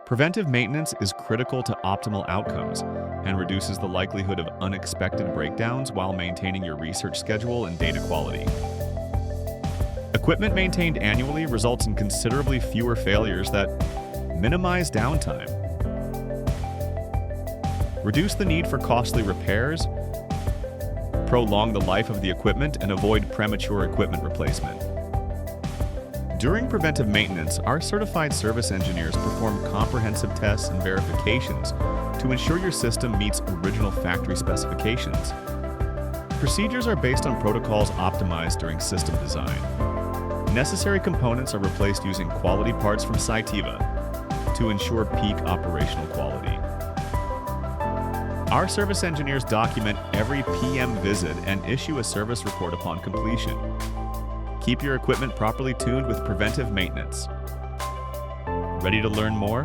Preventive maintenance is critical to optimal outcomes and reduces the likelihood of unexpected breakdowns while maintaining your research schedule and data quality. Equipment maintained annually results in considerably fewer failures that minimize downtime, reduce the need for costly repairs, prolong the life of the equipment, and avoid premature equipment replacement. During preventive maintenance, our certified service engineers perform comprehensive tests and verifications to ensure your system meets original factory specifications. Procedures are based on protocols optimized during system design. Necessary components are replaced using quality parts from Cytiva to ensure peak operational quality. Our service engineers document every PM visit and issue a service report upon completion. Keep your equipment properly tuned with preventive maintenance. Ready to learn more?